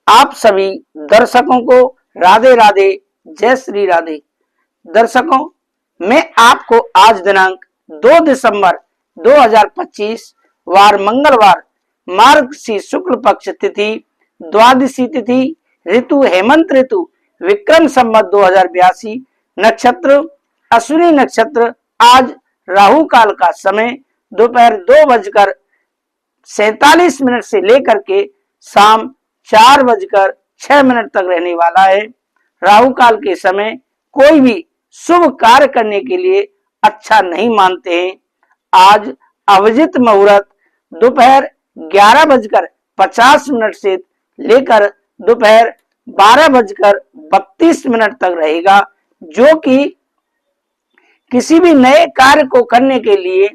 आप सभी दर्शकों को राधे राधे, जय श्री राधे। दर्शकों, मैं आपको आज दिनांक 2 दिसंबर 2025 वार मंगलवार मार्गशीर्ष शुक्ल पक्ष तिथि द्वादशी तिथि ऋतु हेमंत ऋतु विक्रम संवत 2082 नक्षत्र अश्विनी नक्षत्र। आज राहु काल का समय दोपहर 2:47 से लेकर के शाम 4:06 तक रहने वाला है। राहु काल के समय कोई भी शुभ कार्य करने के लिए अच्छा नहीं मानते हैं। आज अभिजित मुहूर्त दोपहर 11:50 से लेकर दोपहर 12:32 तक रहेगा, जो कि किसी भी नए कार्य को करने के लिए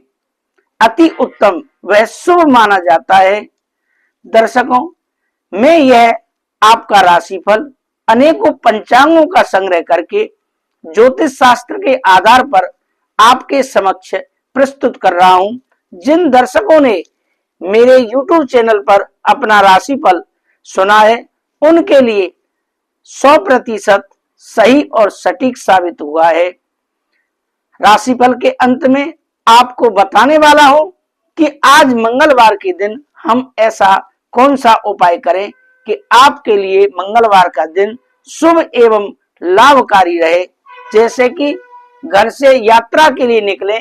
अति उत्तम व शुभ माना जाता है। दर्शकों, मैं यह आपका राशिफल अनेकों पंचांगों का संग्रह करके ज्योतिष शास्त्र के आधार पर आपके समक्ष प्रस्तुत कर रहा हूं। जिन दर्शकों ने मेरे YouTube चैनल पर अपना राशिफल सुना है, उनके लिए 100% सही और सटीक साबित हुआ है। राशिफल के अंत में आपको बताने वाला हूं कि आज मंगलवार के दिन हम ऐसा कौन सा उपाय करें कि आपके लिए मंगलवार का दिन शुभ एवं लाभकारी रहे। जैसे कि घर से यात्रा के लिए निकले,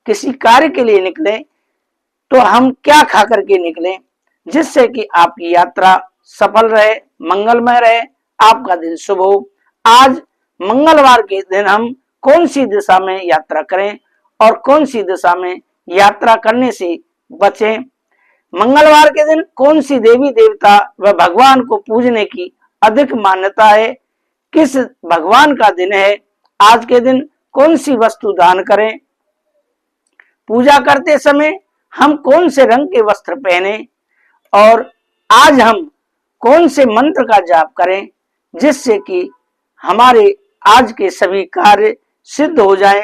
किसी कार्य के लिए निकले, तो हम क्या खा करके निकलें जिससे कि आपकी यात्रा सफल रहे, मंगलमय रहे, आपका दिन शुभ हो। आज मंगलवार के दिन हम कौन सी दिशा में यात्रा करें और कौन सी दिशा में यात्रा करने से बचें। मंगलवार के दिन कौन सी देवी देवता व भगवान को पूजने की अधिक मान्यता है, किस भगवान का दिन है, आज के दिन कौन सी वस्तु दान करें, पूजा करते समय हम कौन से रंग के वस्त्र पहने और आज हम कौन से मंत्र का जाप करें जिससे कि हमारे आज के सभी कार्य सिद्ध हो जाएं।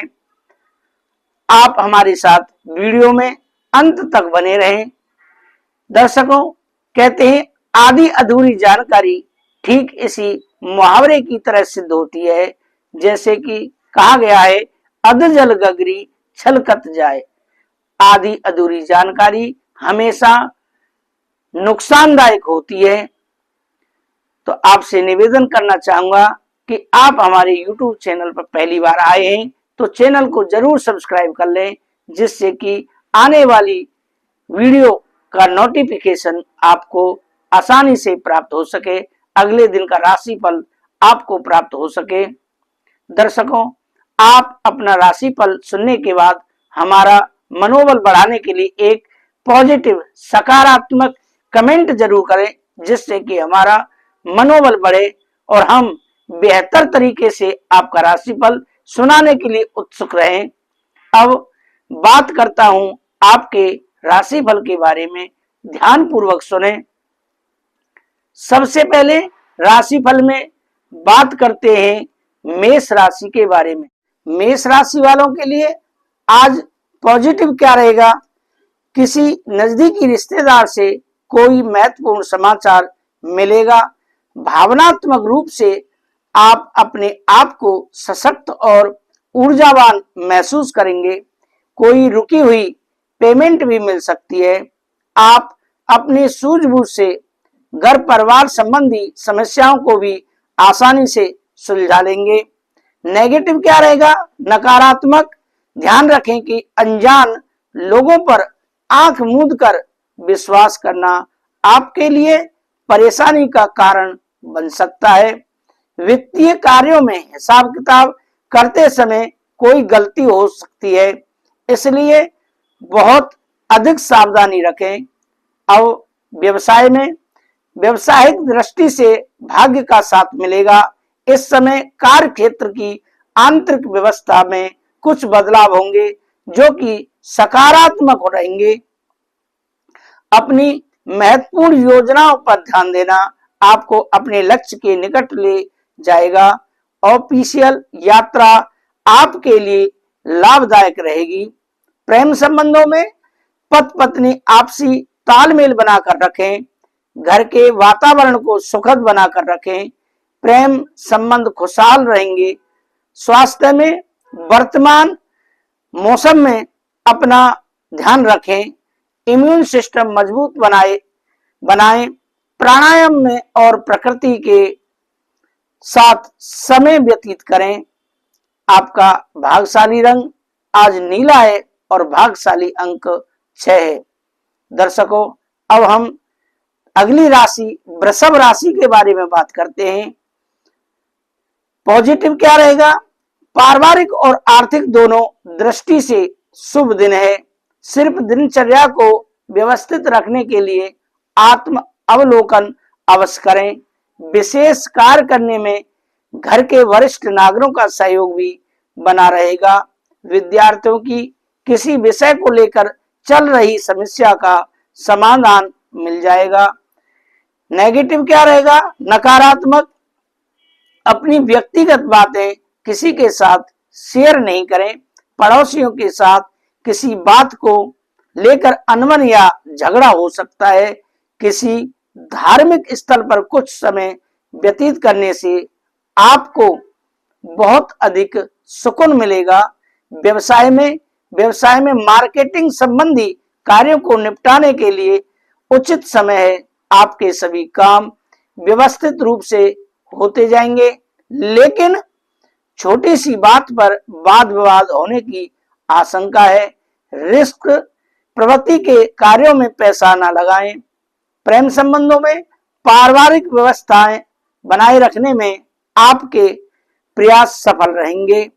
आप हमारे साथ वीडियो में अंत तक बने रहें। दर्शकों, कहते हैं आधी अधूरी जानकारी ठीक इसी मुहावरे की तरह सिद्ध होती है। जैसे कि कहा गया है, अध जल गगरी छलकत जाए। आधी अधूरी जानकारी हमेशा नुकसानदायक होती है। तो आपसे निवेदन करना चाहूंगा कि आप हमारे YouTube चैनल पर पहली बार आए हैं तो चैनल को जरूर सब्सक्राइब कर लें, जिससे कि आने वाली वीडियो का नोटिफिकेशन आपको आसानी से प्राप्त हो सके, अगले दिन का राशिफल आपको प्राप्त हो सके। दर्शकों, आप अपना राशिफल सुनने के बाद हमारा मनोबल बढ़ाने के लिए एक पॉजिटिव सकारात्मक कमेंट जरूर करें, जिससे कि हमारा मनोबल बढ़े और हम बेहतर तरीके से आपका राशिफल सुनाने के लिए उत्सुक रहें। अब बात करता हूं आपके राशिफल के बारे में, ध्यान पूर्वक सुने। सबसे पहले राशिफल में बात करते हैं मेष राशि के बारे में। मेष राशि वालों के लिए आज पॉजिटिव क्या रहेगा? किसी नजदीकी रिश्तेदार से कोई महत्वपूर्ण समाचार मिलेगा। भावनात्मक रूप से आप अपने आप को सशक्त और ऊर्जावान महसूस करेंगे। कोई रुकी हुई पेमेंट भी मिल सकती है। आप अपनी सूझबूझ से घर परिवार संबंधी समस्याओं को भी आसानी से सुलझा लेंगे। नेगेटिव क्या रहेगा? नकारात्मक। ध्यान रखें कि अनजान लोगों पर आंख मूंद कर विश्वास करना आपके लिए परेशानी का कारण बन सकता है। वित्तीय कार्यों में हिसाब किताब करते समय कोई गलती हो सकती है, इसलिए बहुत अधिक सावधानी रखें। अब व्यवसाय में व्यवसायिक दृष्टि से भाग्य का साथ मिलेगा। इस समय कार्य क्षेत्र की आंतरिक व्यवस्था में कुछ बदलाव होंगे जो कि सकारात्मक रहेंगे। अपनी महत्वपूर्ण योजनाओं पर ध्यान देना आपको अपने लक्ष्य के निकट ले जाएगा। ऑफिशियल यात्रा आपके लिए लाभदायक रहेगी। प्रेम संबंधों में पति पत्नी आपसी तालमेल बनाकर रखें। घर के वातावरण को सुखद बनाकर रखें। प्रेम संबंध खुशहाल रहेंगे। स्वास्थ्य में वर्तमान मौसम में अपना ध्यान रखें। इम्यून सिस्टम मजबूत बनाएं। प्राणायाम में और प्रकृति के साथ समय व्यतीत करें। आपका भाग्यशाली रंग आज नीला है और भाग्यशाली अंक 6 है। दर्शकों, अब हम अगली राशि वृषभ राशि के बारे में बात करते हैं। पॉजिटिव क्या रहेगा? पारिवारिक और आर्थिक दोनों दृष्टि से शुभ दिन है। सिर्फ दिनचर्या को व्यवस्थित रखने के लिए आत्म अवलोकन अवश्य करें। विशेष कार्य करने में घर के वरिष्ठ नागरिकों का सहयोग भी बना रहेगा। विद्यार्थियों की किसी विषय को लेकर चल रही समस्या का समाधान मिल जाएगा। नेगेटिव क्या रहेगा? नकारात्मक, अपनी व्यक्तिगत बातें किसी के साथ शेयर नहीं करें। पड़ोसियों के साथ किसी बात को लेकर अनबन या झगड़ा हो सकता है। किसी धार्मिक स्थल पर कुछ समय व्यतीत करने से आपको बहुत अधिक सुकून मिलेगा। व्यवसाय में मार्केटिंग संबंधी कार्यों को निपटाने के लिए उचित समय है। आपके सभी काम व्यवस्थित रूप से होते जाएंगे, लेकिन छोटी सी बात पर वाद विवाद होने की आशंका है। रिस्क प्रवृत्ति के कार्यों में पैसा न लगाएं। प्रेम संबंधों में पारिवारिक व्यवस्थाएं बनाए रखने में आपके प्रयास सफल रहेंगे।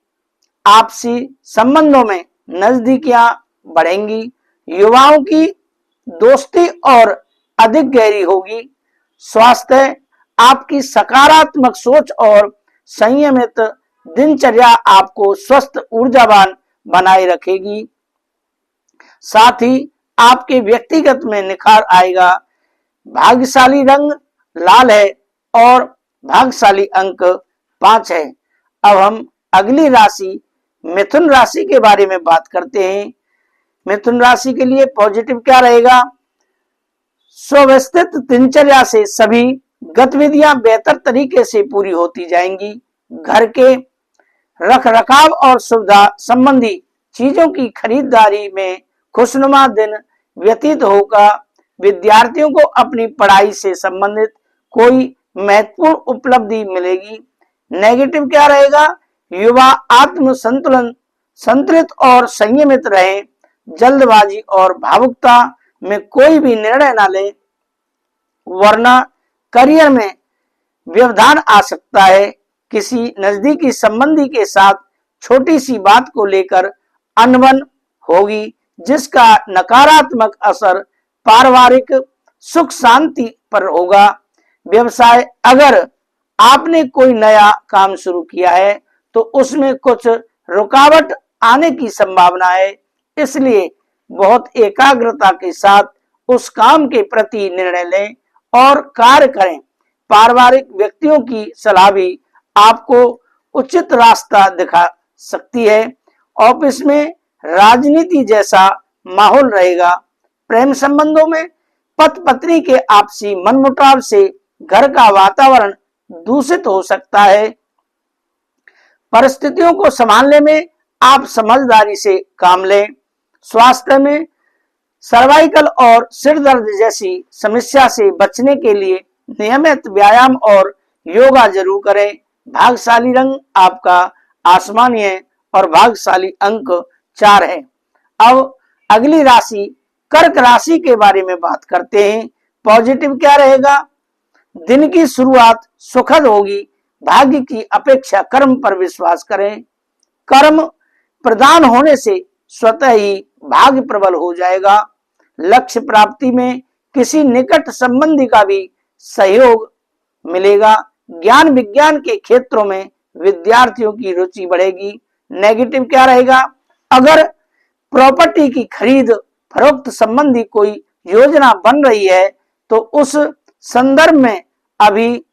आपसी संबंधों में नजदीकियां बढ़ेंगी। युवाओं की दोस्ती और अधिक गहरी होगी। स्वास्थ्य, आपकी सकारात्मक सोच और संयमित दिनचर्या आपको स्वस्थ ऊर्जावान बनाए रखेगी। साथ ही आपके व्यक्तिगत में निखार आएगा। भाग्यशाली रंग लाल है और भाग्यशाली अंक 5 है। अब हम अगली राशि मिथुन राशि के बारे में बात करते हैं। मिथुन राशि के लिए पॉजिटिव क्या रहेगा? सुव्यवस्थित दिनचर्या से सभी गतिविधियां बेहतर तरीके से पूरी होती जाएंगी। घर के रख रखाव और सुविधा संबंधी चीजों की खरीदारी में खुशनुमा दिन व्यतीत होगा। विद्यार्थियों को अपनी पढ़ाई से संबंधित कोई महत्वपूर्ण उपलब्धि मिलेगी। नेगेटिव क्या रहेगा? युवा आत्म संतुलित और संयमित रहें। जल्दबाजी और भावुकता में कोई भी निर्णय न लें, वरना करियर में व्यवधान आ सकता है। किसी नजदीकी संबंधी के साथ छोटी सी बात को लेकर अनबन होगी, जिसका नकारात्मक असर पारिवारिक सुख शांति पर होगा। व्यवसाय, अगर आपने कोई नया काम शुरू किया है तो उसमें कुछ रुकावट आने की संभावना है, इसलिए बहुत एकाग्रता के साथ उस काम के प्रति निर्णय लें और कार्य करें। पारिवारिक व्यक्तियों की सलाह भी आपको उचित रास्ता दिखा सकती है। ऑफिस में राजनीति जैसा माहौल रहेगा। प्रेम संबंधों में पति पत्नी के आपसी मनमुटाव से घर का वातावरण दूषित हो सकता है। परिस्थितियों को संभालने में आप समझदारी से काम लें। स्वास्थ्य में सर्वाइकल और सिर दर्द जैसी समस्या से बचने के लिए नियमित व्यायाम और योगा जरूर करें। भाग्यशाली रंग आपका आसमानी है और भाग्यशाली अंक 4 है। अब अगली राशि कर्क राशि के बारे में बात करते हैं। पॉजिटिव क्या रहेगा? दिन की शुरुआत सुखद होगी। भाग्य की अपेक्षा कर्म पर विश्वास करें। कर्म प्रदान होने से स्वतः ही भाग्य प्रबल हो जाएगा। लक्ष्य प्राप्ति में किसी निकट संबंधी का भी सहयोग मिलेगा। ज्ञान विज्ञान के क्षेत्रों में विद्यार्थियों की रुचि बढ़ेगी। नेगेटिव क्या रहेगा? अगर प्रॉपर्टी की खरीद फरोख्त संबंधी कोई योजना बन रही है तो उस संदर्भ में अभी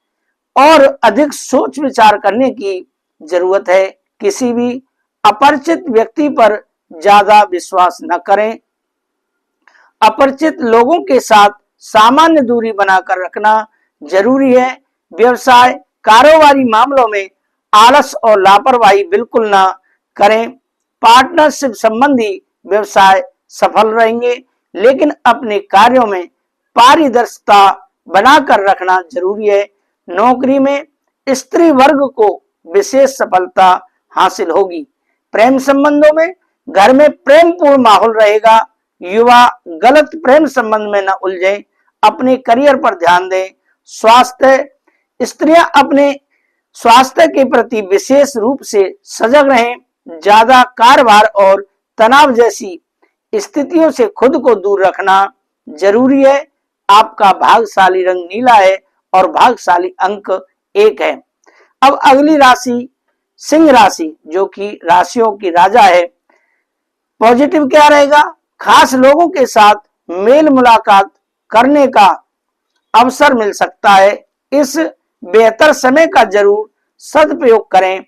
और अधिक सोच विचार करने की जरूरत है। किसी भी अपरिचित व्यक्ति पर ज्यादा विश्वास न करें। अपरिचित लोगों के साथ सामान्य दूरी बनाकर रखना जरूरी है। व्यवसाय कारोबारी मामलों में आलस और लापरवाही बिल्कुल ना करें। पार्टनरशिप संबंधी व्यवसाय सफल रहेंगे, लेकिन अपने कार्यों में पारदर्शिता बनाकर रखना जरूरी है। नौकरी में स्त्री वर्ग को विशेष सफलता हासिल होगी। प्रेम संबंधों में घर में प्रेमपूर्ण माहौल रहेगा। युवा गलत प्रेम संबंध में न उलझे, अपने करियर पर ध्यान दें। स्वास्थ्य स्त्रियां अपने स्वास्थ्य के प्रति विशेष रूप से सजग रहें। ज्यादा कार्यभार और तनाव जैसी स्थितियों से खुद को दूर रखना जरूरी है। आपका भाग्यशाली रंग नीला है और भाग्यशाली अंक 1 है। अब अगली राशि सिंह राशि, जो कि राशियों की राजा है। पॉजिटिव क्या रहेगा? खास लोगों के साथ मेल मुलाकात करने का अवसर मिल सकता है। इस बेहतर समय का जरूर सदुपयोग करें।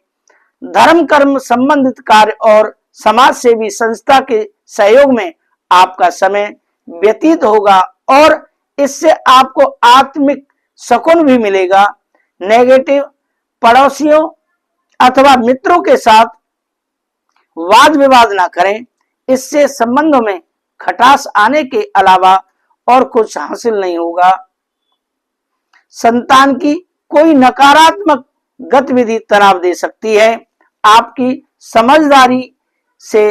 धर्म कर्म संबंधित कार्य और समाज सेवी संस्था के सहयोग में आपका समय व्यतीत होगा और इससे आपको आत्मिक सुकून भी मिलेगा। नेगेटिव पड़ोसियों अथवा मित्रों के साथ वाद विवाद ना करें, इससे संबंधों में खटास आने के अलावा और कुछ हासिल नहीं होगा। संतान की कोई नकारात्मक गतिविधि तनाव दे सकती है। आपकी समझदारी से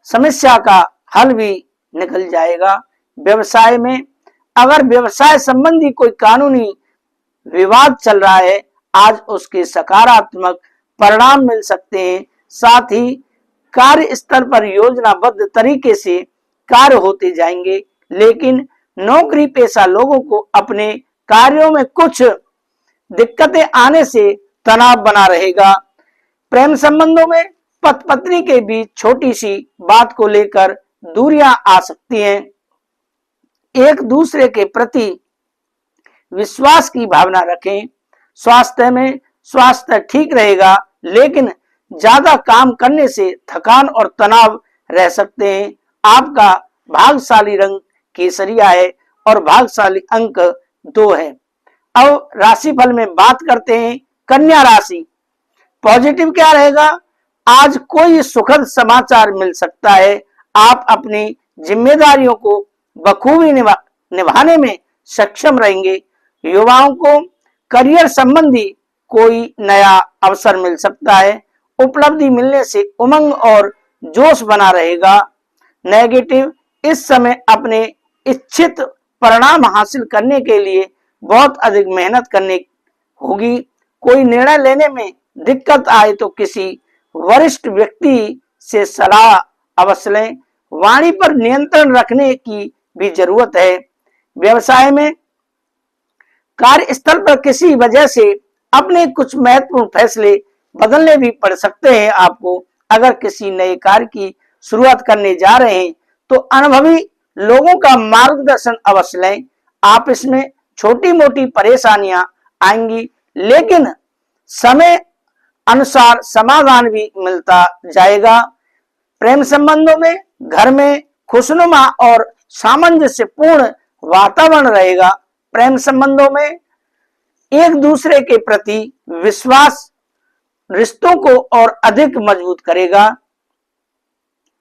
समस्या का हल भी निकल जाएगा। व्यवसाय में अगर व्यवसाय संबंधी कोई कानूनी विवाद चल रहा है, आज उसके सकारात्मक परिणाम मिल सकते हैं। साथ ही कार्यस्थल पर योजनाबद्ध तरीके से कार्य होते जाएंगे, लेकिन नौकरी पेशा लोगों को अपने कार्यों में कुछ दिक्कतें आने से तनाव बना रहेगा। प्रेम संबंधों में पति पत्नी के बीच छोटी सी बात को लेकर दूरियां आ सकती हैं। एक दूसरे के प्रति विश्वास की भावना रखें। स्वास्थ्य में स्वास्थ्य ठीक रहेगा, लेकिन ज्यादा काम करने से थकान और तनाव रह सकते हैं। आपका भाग्यशाली रंग केसरिया है और भाग्यशाली अंक 2 है। अब राशिफल में बात करते हैं कन्या राशि। पॉजिटिव क्या रहेगा? आज कोई सुखद समाचार मिल सकता है। आप अपनी जिम्मेदारियों को बखूबी निभाने में सक्षम रहेंगे। युवाओं को करियर संबंधी कोई नया अवसर मिल सकता है। उपलब्धि मिलने से उमंग और जोश बना रहेगा। नेगेटिव, इस समय अपने इच्छित परिणाम हासिल करने के लिए बहुत अधिक मेहनत करनी होगी। कोई निर्णय लेने में दिक्कत आए तो किसी वरिष्ठ व्यक्ति से सलाह अवश्य लें। वाणी पर नियंत्रण रखने की भी जरूरत है। व्यवसाय में कार्यस्थल पर किसी वजह से अपने कुछ महत्वपूर्ण फैसले बदलने भी पड़ सकते हैं। आपको अगर किसी नए कार्य की शुरुआत करने जा रहे हैं तो अनुभवी लोगों का मार्गदर्शन अवश्य लें। आप इसमें छोटी मोटी परेशानियां आएंगी, लेकिन समय अनुसार समाधान भी मिलता जाएगा। प्रेम संबंधों में घर में खुशनुमा और सामंजस्यपूर्ण वातावरण रहेगा। प्रेम संबंधों में एक दूसरे के प्रति विश्वास रिश्तों को और अधिक मजबूत करेगा।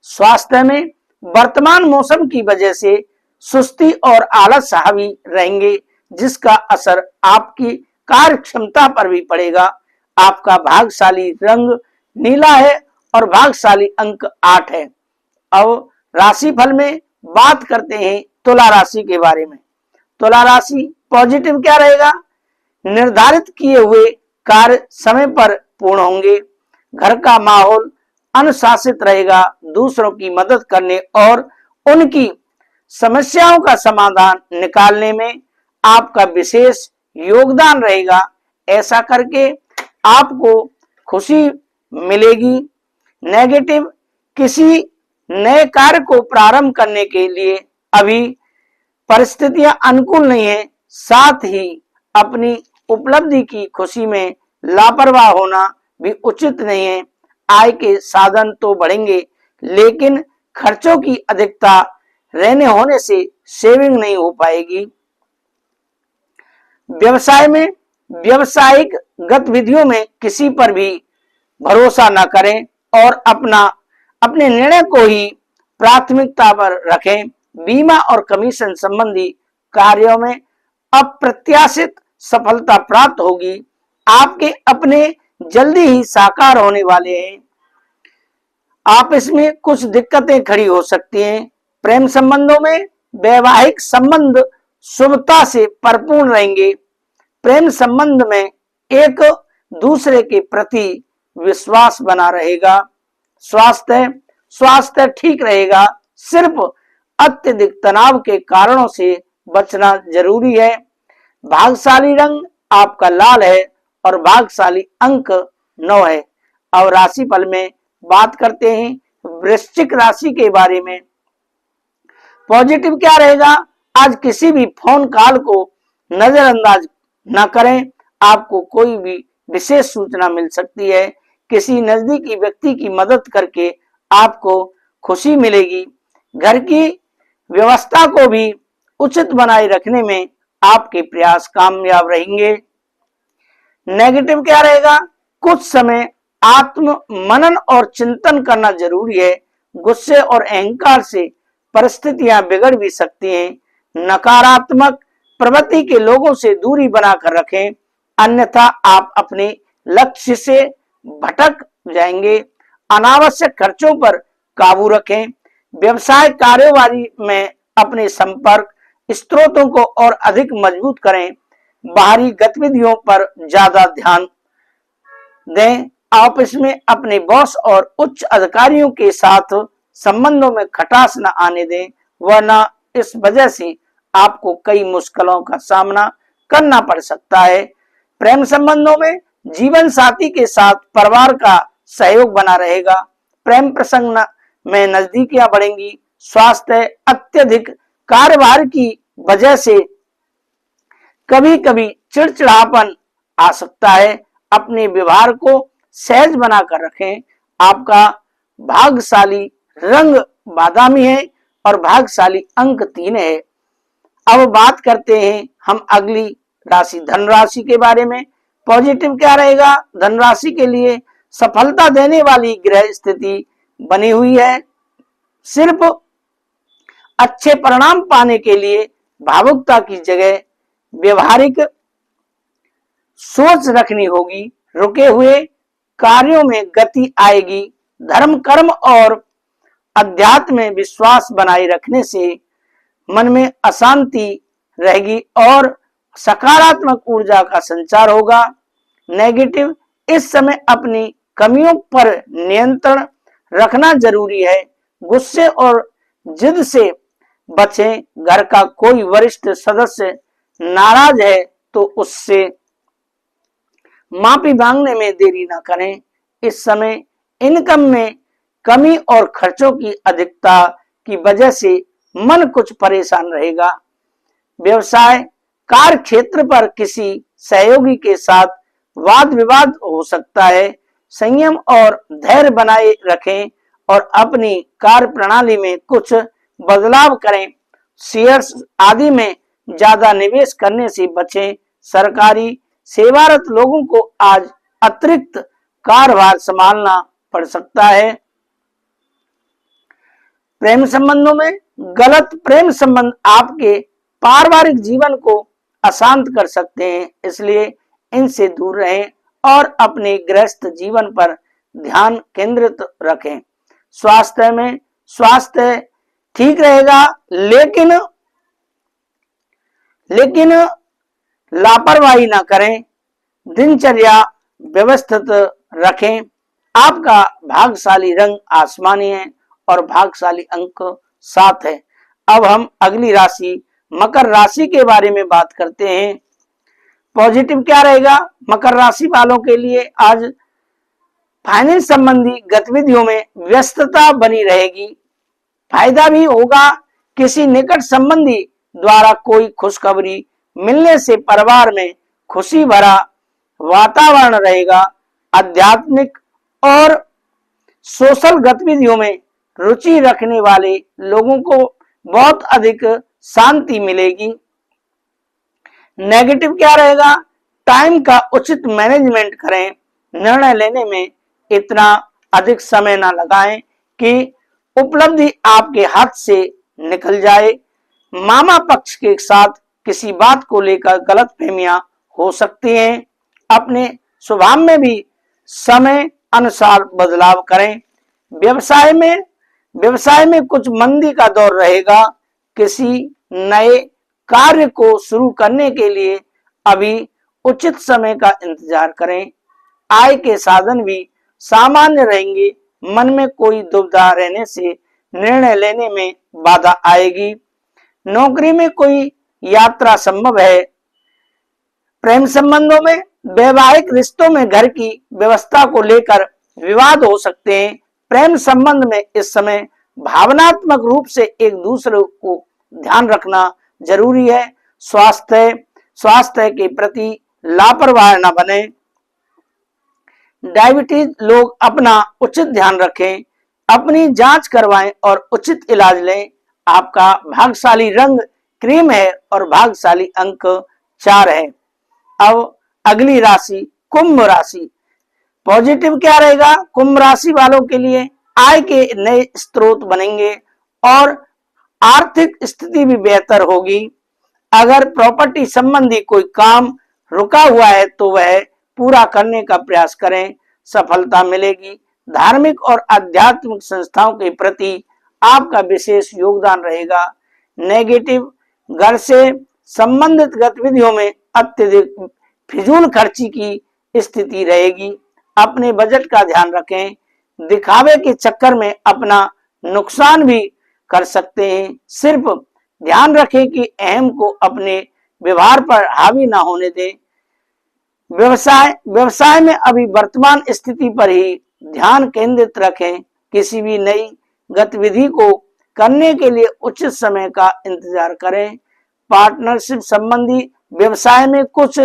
स्वास्थ्य में वर्तमान मौसम की वजह से सुस्ती और आलस हावी रहेंगे, जिसका असर आपकी कार्य क्षमता पर भी पड़ेगा। आपका भाग्यशाली रंग नीला है और भाग्यशाली अंक 8 है। अब राशिफल में बात करते हैं तुला राशि के बारे में। तुला राशि पॉजिटिव क्या रहेगा? निर्धारित किए हुए कार्य समय पर पूर्ण होंगे। घर का माहौल अनुशासित रहेगा। दूसरों की मदद करने और उनकी समस्याओं का समाधान निकालने में आपका विशेष योगदान रहेगा। ऐसा करके आपको खुशी मिलेगी। नेगेटिव, किसी नए कार्य को प्रारंभ करने के लिए अभी परिस्थितियां अनुकूल नहीं है। साथ ही अपनी उपलब्धि की खुशी में लापरवाह होना भी उचित नहीं है। आय के साधन तो बढ़ेंगे, लेकिन खर्चों की अधिकता रहने होने से सेविंग नहीं हो पाएगी। व्यवसाय में व्यवसायिक गतिविधियों में किसी पर भी भरोसा न करें और अपने निर्णय को ही प्राथमिकता पर रखें। बीमा और कमीशन संबंधी कार्यों में अप्रत्याशित सफलता प्राप्त होगी। आपके अपने जल्दी ही साकार होने वाले हैं। आप इसमें कुछ दिक्कतें खड़ी हो सकती हैं। प्रेम संबंधों में वैवाहिक संबंध शुभता से परिपूर्ण रहेंगे। प्रेम संबंध में एक दूसरे के प्रति विश्वास बना रहेगा। स्वास्थ्य ठीक रहेगा। सिर्फ अत्यधिक तनाव के कारणों से बचना जरूरी है। भाग्यशाली रंग आपका लाल है और भाग्यशाली अंक 9 है। अब राशिफल में बात करते हैं वृश्चिक राशि के बारे में। पॉजिटिव क्या रहेगा? आज किसी भी फोन कॉल को नजरअंदाज न करें। आपको कोई भी विशेष सूचना मिल सकती है। किसी नजदीकी व्यक्ति की मदद करके आपको खुशी मिलेगी। घर की व्यवस्था को भी उचित बनाए रखने में आपके प्रयास कामयाब रहेंगे। नेगेटिव क्या रहेगा? कुछ समय आत्म मनन और चिंतन करना जरूरी है। गुस्से और अहंकार से परिस्थितियां बिगड़ भी सकती हैं। नकारात्मक प्रवृत्ति के लोगों से दूरी बनाकर रखें, अन्यथा आप अपने लक्ष्य से भटक जाएंगे। अनावश्यक खर्चों पर काबू रखें। व्यवसाय कारोबारी में अपने संपर्क स्रोतों को और अधिक मजबूत करें। बाहरी गतिविधियों पर ज्यादा ध्यान दें। ऑफिस में अपने बॉस और उच्च अधिकारियों के साथ संबंधों में खटास न आने दें, वरना इस वजह से आपको कई मुश्किलों का सामना करना पड़ सकता है। प्रेम संबंधों में जीवन साथी के साथ परिवार का सहयोग बना रहेगा। प्रेम प्रसंग में नजदीकियां बढ़ेंगी। स्वास्थ्य अत्यधिक कार्यभार की वजह से कभी कभी चिड़चिड़ापन आ सकता है। अपने व्यवहार को सहज बनाकर रखें। आपका भाग्यशाली रंग बादामी है और भाग्यशाली अंक 3 है। अब बात करते हैं हम अगली राशि धन राशि के बारे में। पॉजिटिव क्या रहेगा? धन राशि के लिए सफलता देने वाली ग्रह स्थिति बनी हुई है। सिर्फ अच्छे परिणाम पाने के लिए भावुकता की जगह व्यवहारिक सोच रखनी होगी। रुके हुए कार्यों में गति आएगी। धर्म कर्म और अध्यात्म में विश्वास बनाए रखने से मन में अशांति रहेगी और सकारात्मक ऊर्जा का संचार होगा। नेगेटिव, इस समय अपनी कमियों पर नियंत्रण रखना जरूरी है। गुस्से और जिद से बचें। घर का कोई वरिष्ठ सदस्य नाराज है तो उससे माफी मांगने में देरी ना करें। इस समय इनकम में कमी और खर्चों की अधिकता की वजह से मन कुछ परेशान रहेगा। व्यवसाय कार्य क्षेत्र पर किसी सहयोगी के साथ वाद विवाद हो सकता है। संयम और धैर्य बनाए रखें और अपनी कार्य प्रणाली में कुछ बदलाव करें। शेयर्स आदि में ज्यादा निवेश करने से बचें। सरकारी सेवारत लोगों को आज अतिरिक्त कार्यभार संभालना पड़ सकता है। प्रेम संबंधों में गलत प्रेम संबंध आपके पारिवारिक जीवन को अशांत कर सकते हैं, इसलिए इनसे दूर रहें और अपने गृहस्थ जीवन पर ध्यान केंद्रित रखें। स्वास्थ्य ठीक रहेगा, लेकिन लापरवाही ना करें। दिनचर्या व्यवस्थित रखें। आपका भाग्यशाली रंग आसमानी है और भाग्यशाली अंक 7 है। अब हम अगली राशि मकर राशि के बारे में बात करते हैं। पॉजिटिव क्या रहेगा? मकर राशि वालों के लिए आज फाइनेंस संबंधी गतिविधियों में व्यस्तता बनी रहेगी। फायदा भी होगा। किसी निकट संबंधी द्वारा कोई खुशखबरी मिलने से परिवार में खुशी भरा वातावरण रहेगा। आध्यात्मिक और सोशल गतिविधियों में रुचि रखने वाले लोगों को बहुत अधिक शांति मिलेगी। नेगेटिव क्या रहेगा? टाइम का उचित मैनेजमेंट करें, निर्णय लेने में इतना अधिक समय ना लगाएं कि उपलब्धि आपके हाथ से निकल जाए। मामा पक्ष के साथ किसी बात को लेकर गलतफहमियां हो सकती हैं। अपने स्वभाव में भी समय अनुसार बदलाव करें। व्यवसाय में कुछ मंदी का दौर रहेगा। किसी नए कार्य को शुरू करने के लिए अभी उचित समय का इंतजार करें। आय के साधन भी सामान्य रहेंगे। मन में कोई दुविधा रहने से निर्णय लेने में बाधा आएगी। नौकरी में कोई यात्रा संभव है। प्रेम संबंधों में, वैवाहिक रिश्तों में घर की व्यवस्था को लेकर विवाद हो सकते हैं। प्रेम संबंध में इस समय भावनात्मक रूप से एक दूसरे को ध्यान रखना जरूरी है। स्वास्थ्य के प्रति लापरवाह न बने। डायबिटीज लोग अपना उचित ध्यान रखें, अपनी जांच करवाएं और उचित इलाज लें। आपका भाग्यशाली रंग क्रीम है और भाग्यशाली अंक 4 है। अब अगली राशि कुंभ राशि। पॉजिटिव क्या रहेगा? कुंभ राशि वालों के लिए आय के नए स्रोत बनेंगे और आर्थिक स्थिति भी बेहतर होगी। अगर प्रॉपर्टी संबंधी कोई काम रुका हुआ है तो वह पूरा करने का प्रयास करें, सफलता मिलेगी। धार्मिक और आध्यात्मिक संस्थाओं के प्रति आपका विशेष योगदान रहेगा। नेगेटिव, घर से संबंधित गतिविधियों में अत्यधिक फिजूल खर्ची की स्थिति रहेगी। अपने बजट का ध्यान रखें। दिखावे के चक्कर में अपना नुकसान भी कर सकते हैं। सिर्फ ध्यान रखें कि अहम को अपने व्यवहार पर हावी ना होने दें। व्यवसाय में अभी वर्तमान स्थिति पर ही ध्यान केंद्रित रखें। किसी भी नई गतिविधि को करने के लिए उचित समय का इंतजार करें। पार्टनरशिप संबंधी व्यवसाय में कुछ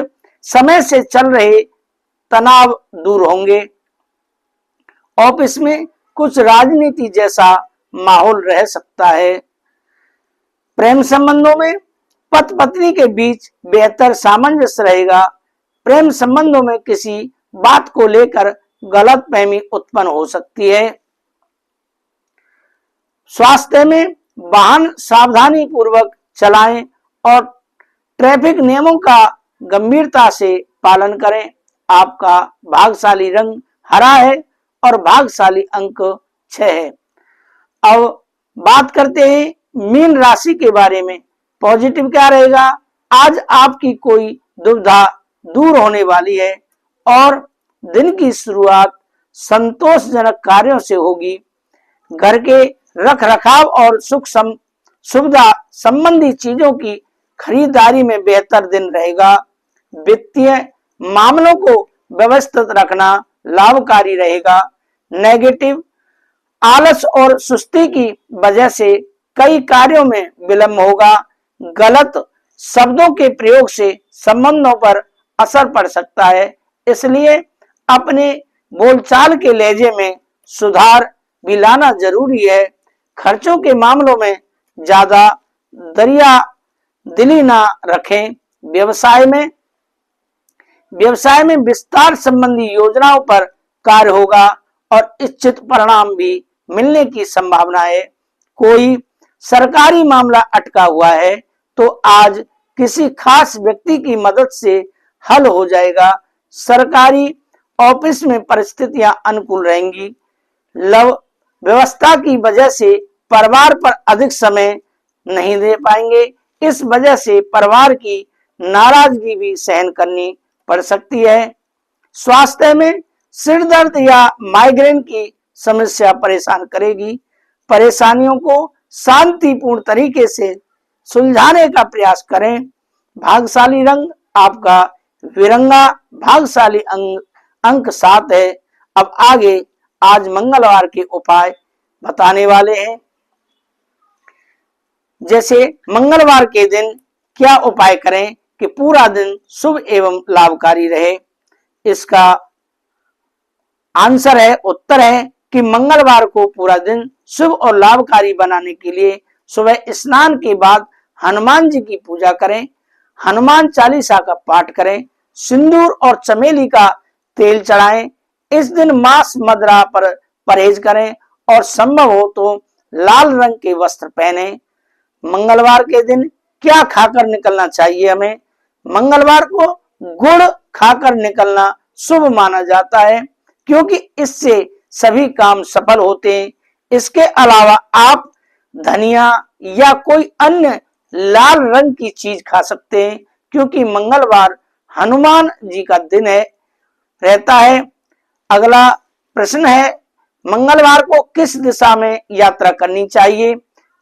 समय से चल रहे तनाव दूर होंगे। ऑफिस में कुछ राजनीति जैसा माहौल रह सकता है। प्रेम संबंधों में पति पत्नी के बीच बेहतर सामंजस्य रहेगा। प्रेम संबंधों में किसी बात को लेकर गलतफहमी उत्पन्न हो सकती है। स्वास्थ्य में वाहन सावधानी पूर्वक चलाएं और ट्रैफिक नियमों का गंभीरता से पालन करें। आपका भाग्यशाली रंग हरा है और भाग्यशाली अंक 6 है। अब बात करते हैं मीन राशि के बारे में। पॉजिटिव क्या रहेगा? आज आपकी कोई दुविधा दूर होने वाली है और दिन की शुरुआत संतोषजनक कार्यों से होगी। घर के रखरखाव और सुविधा संबंधी चीजों की खरीदारी में बेहतर दिन रहेगा। वित्तीय मामलों को व्यवस्थित रखना लाभकारी रहेगा। नेगेटिव, आलस और सुस्ती की वजह से कई कार्यों में विलंब होगा। गलत शब्दों के प्रयोग से संबंधों पर असर पड़ सकता है, इसलिए अपने बोलचाल के लहजे में सुधार भी लाना जरूरी है। खर्चों के मामलों में ज्यादा दरिया दिली ना रखें। व्यवसाय में विस्तार संबंधी योजनाओं पर कार्य होगा और इच्छित परिणाम भी मिलने की संभावना है। कोई सरकारी मामला अटका हुआ है तो आज किसी खास व्यक्ति की मदद से हल हो जाएगा। सरकारी ऑफिस में परिस्थितियां अनुकूल रहेंगी। लव व्यवस्था की वजह से परिवार पर अधिक समय नहीं दे पाएंगे। इस वजह से परिवार की नाराजगी भी सहन करनी पड़ सकती है। स्वास्थ्य में सिर दर्द या माइग्रेन की समस्या परेशान करेगी। परेशानियों को शांतिपूर्ण तरीके से सुलझाने का प्रयास करें। भाग्यशाली रंग आपका विरंगा, भाग्यशाली अंक 7 है। अब आगे आज मंगलवार के उपाय बताने वाले हैं। जैसे मंगलवार के दिन क्या उपाय करें कि पूरा दिन शुभ एवं लाभकारी रहे। इसका आंसर है, उत्तर है कि मंगलवार को पूरा दिन शुभ और लाभकारी बनाने के लिए सुबह स्नान के बाद हनुमान जी की पूजा करें। हनुमान चालीसा का पाठ करें, सिंदूर और चमेली का तेल चढ़ाएं। इस दिन मांस मदिरा पर परहेज करें और संभव हो तो लाल रंग के वस्त्र पहने। मंगलवार के दिन क्या खाकर निकलना चाहिए हमें? मंगलवार को गुड़ खाकर निकलना शुभ माना जाता है, क्योंकि इससे सभी काम सफल होते हैं। इसके अलावा आप धनिया या कोई अन्य लाल रंग की चीज खा सकते हैं, क्योंकि मंगलवार हनुमान जी का दिन रहता है। अगला प्रश्न है, मंगलवार को किस दिशा में यात्रा करनी चाहिए?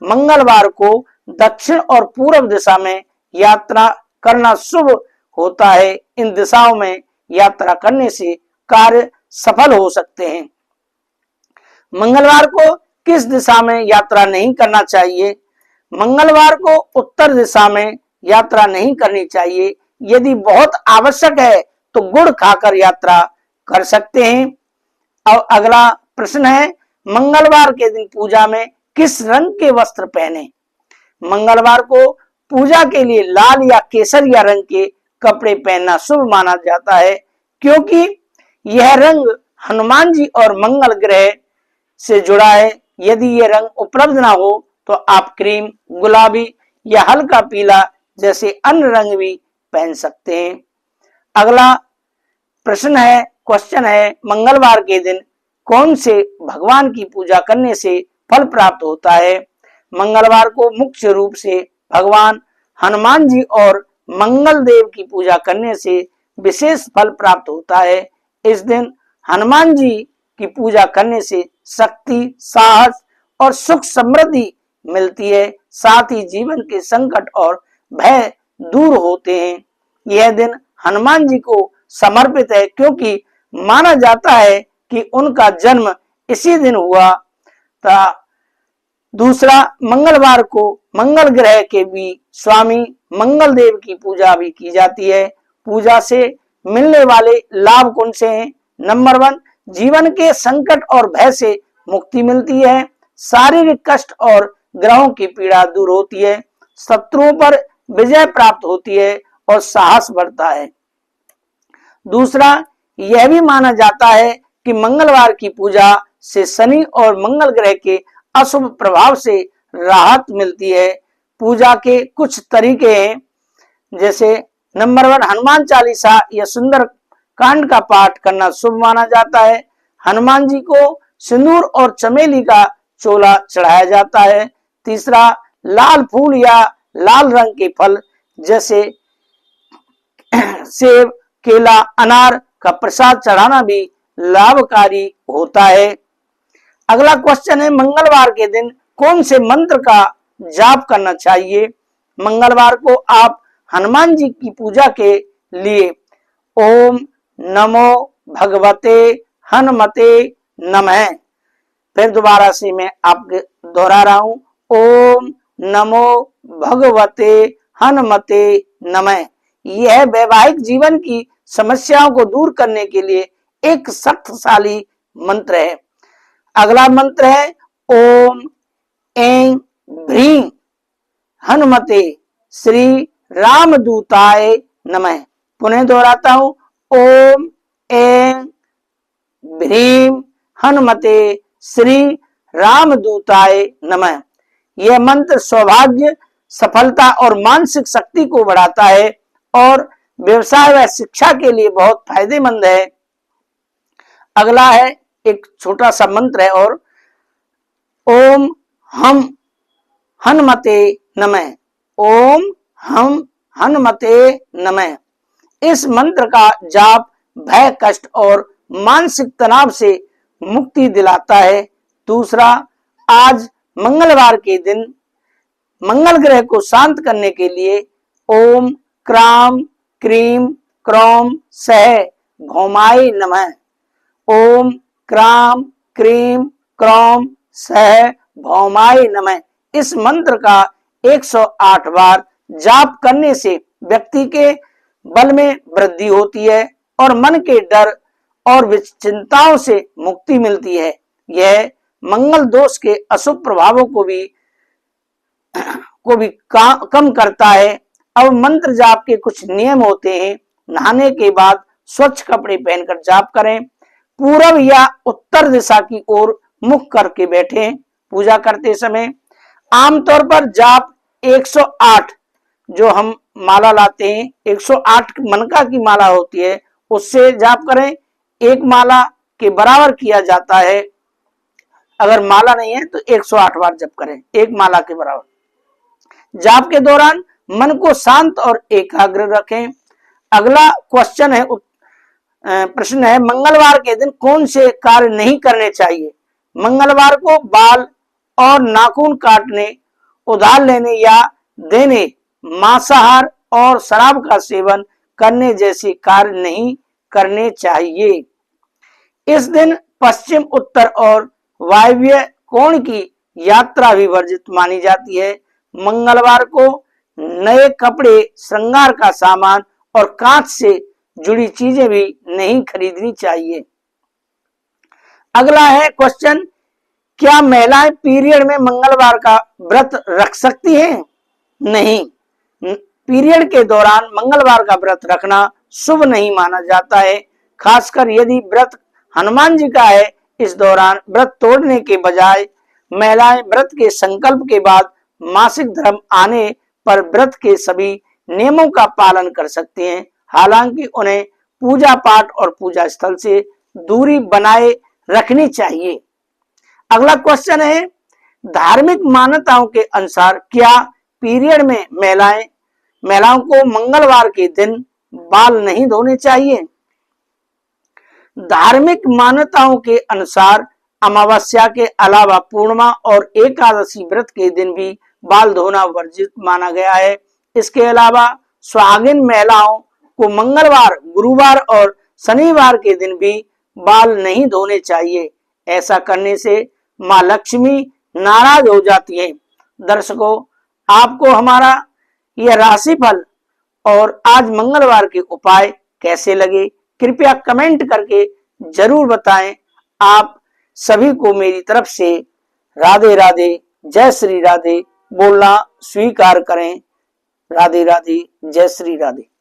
मंगलवार को दक्षिण और पूर्व दिशा में यात्रा करना शुभ होता है। इन दिशाओं में यात्रा करने से कार्य सफल हो सकते हैं। मंगलवार को किस दिशा में यात्रा नहीं करना चाहिए? मंगलवार को उत्तर दिशा में यात्रा नहीं करनी चाहिए। यदि बहुत आवश्यक है तो गुड़ खाकर यात्रा कर सकते हैं। अब अगला प्रश्न है, मंगलवार के दिन पूजा में किस रंग के वस्त्र पहने? मंगलवार को पूजा के लिए लाल या केसरिया रंग के कपड़े पहनना शुभ माना जाता है, क्योंकि यह रंग हनुमान जी और मंगल ग्रह से जुड़ा है। यदि ये रंग उपलब्ध ना हो तो आप क्रीम, गुलाबी या हल्का पीला जैसे अन्य रंग भी पहन सकते हैं। अगला प्रश्न है, क्वेश्चन है, मंगलवार के दिन कौन से भगवान की पूजा करने से फल प्राप्त होता है? मंगलवार को मुख्य रूप से भगवान हनुमान जी और मंगल देव की पूजा करने से विशेष फल प्राप्त होता है। इस दिन हनुमान जी की पूजा करने से शक्ति, साहस और सुख समृद्धि मिलती है। साथ ही जीवन के संकट और भय दूर होते हैं। यह दिन हनुमान जी को समर्पित है, क्योंकि माना जाता है कि उनका जन्म इसी दिन हुआ था। दूसरा, मंगलवार को मंगल ग्रह के भी स्वामी मंगल देव की पूजा भी की जाती है। पूजा से मिलने वाले लाभ कौन से हैं? नंबर 1, जीवन के संकट और भय से मुक्ति मिलती है। शारीरिक कष्ट और ग्रहों की पीड़ा दूर होती है। शत्रुओं पर विजय प्राप्त होती है और साहस बढ़ता है। दूसरा, यह भी माना जाता है कि मंगलवार की पूजा से शनि और मंगल ग्रह के अशुभ प्रभाव से राहत मिलती है। पूजा के कुछ तरीके हैं, जैसे नंबर 1, हनुमान चालीसा या सुंदर कांड का पाठ करना शुभ माना जाता है। हनुमान जी को सिंदूर और चमेली का चोला चढ़ाया जाता है। तीसरा, लाल फूल या लाल रंग के फल जैसे सेब, केला, अनार का प्रसाद चढ़ाना भी लाभकारी होता है। अगला क्वेश्चन है, मंगलवार के दिन कौन से मंत्र का जाप करना चाहिए? मंगलवार को आप हनुमान जी की पूजा के लिए ओम नमो भगवते हनुमते नमः, फिर दोबारा से मैं आपके दोहरा रहा हूं, ओम नमो भगवते हनुमते नमः। यह वैवाहिक जीवन की समस्याओं को दूर करने के लिए एक शक्तिशाली मंत्र है। अगला मंत्र है ओम ऐं भ्रीं हनुमते श्री रामदूताय नमः। पुनः दोहराता हूं, ओम ऐं भ्रीं हनुमते श्री रामदूताय नमः। यह मंत्र सौभाग्य, सफलता और मानसिक शक्ति को बढ़ाता है और व्यवसाय व शिक्षा के लिए बहुत फायदेमंद है। अगला है एक छोटा सा मंत्र है, और ओम हम हनुमते नमः, ओम हम हनुमते नमः। इस मंत्र का जाप भय, कष्ट और मानसिक तनाव से मुक्ति दिलाता है। दूसरा, आज मंगलवार के दिन मंगल ग्रह को शांत करने के लिए ओम क्राम क्रीम क्रौम सह भौमाय नमः, ओम क्राम क्रीम क्रौम सह भौमाय नमः। इस मंत्र का 108 बार जाप करने से व्यक्ति के बल में वृद्धि होती है और मन के डर और चिंताओं से मुक्ति मिलती है। यह मंगल दोष के अशुभ प्रभावों को भी कम करता है। अब मंत्र जाप के कुछ नियम होते हैं। नहाने के बाद स्वच्छ कपड़े पहनकर जाप करें। पूर्व या उत्तर दिशा की ओर मुख करके बैठें पूजा करते समय। आमतौर पर जाप 108 जो हम माला लाते हैं 108 मनका की माला होती है उससे जाप करें। एक माला के बराबर किया जाता है। अगर माला नहीं है तो 108 बार जप करें एक माला के बराबर। जाप के दौरान मन को शांत और एकाग्र रखें। अगला प्रश्न है मंगलवार के दिन कौन से कार्य नहीं करने चाहिए। मंगलवार को बाल और नाखून काटने, उधार लेने या देने, मांसाहार और शराब का सेवन करने जैसे कार्य नहीं करने चाहिए। इस दिन पश्चिम, उत्तर और वायव्य कोण की यात्रा भी वर्जित मानी जाती है। मंगलवार को नए कपड़े, श्रृंगार का सामान और कांच से जुड़ी चीजें भी नहीं खरीदनी चाहिए। अगला है क्वेश्चन, क्या महिलाएं पीरियड में मंगलवार का व्रत रख सकती हैं? नहीं, पीरियड के दौरान मंगलवार का व्रत रखना शुभ नहीं माना जाता है। खासकर यदि व्रत हनुमान जी का है। इस दौरान व्रत तोड़ने के बजाय महिलाएं व्रत के संकल्प के बाद मासिक धर्म आने पर व्रत के सभी नियमों का पालन कर सकती हैं। हालांकि उन्हें पूजा पाठ और पूजा स्थल से दूरी बनाए रखनी चाहिए। अगला क्वेश्चन है, धार्मिक मान्यताओं के अनुसार क्या पीरियड में महिलाओं को मंगलवार के दिन बाल नहीं धोने चाहिए? धार्मिक मान्यताओं के अनुसार अमावस्या के अलावा पूर्णिमा और एकादशी व्रत के दिन भी बाल धोना वर्जित माना गया है। इसके अलावा सुहागिन महिलाओं को मंगलवार, गुरुवार और शनिवार के दिन भी बाल नहीं धोने चाहिए। ऐसा करने से मां लक्ष्मी नाराज हो जाती है। दर्शकों, आपको हमारा यह राशिफल और आज मंगलवार के उपाय कैसे लगे कृपया कमेंट करके जरूर बताएं। आप सभी को मेरी तरफ से राधे राधे, जय श्री राधे बोलना स्वीकार करें। राधे राधे, जय श्री राधे।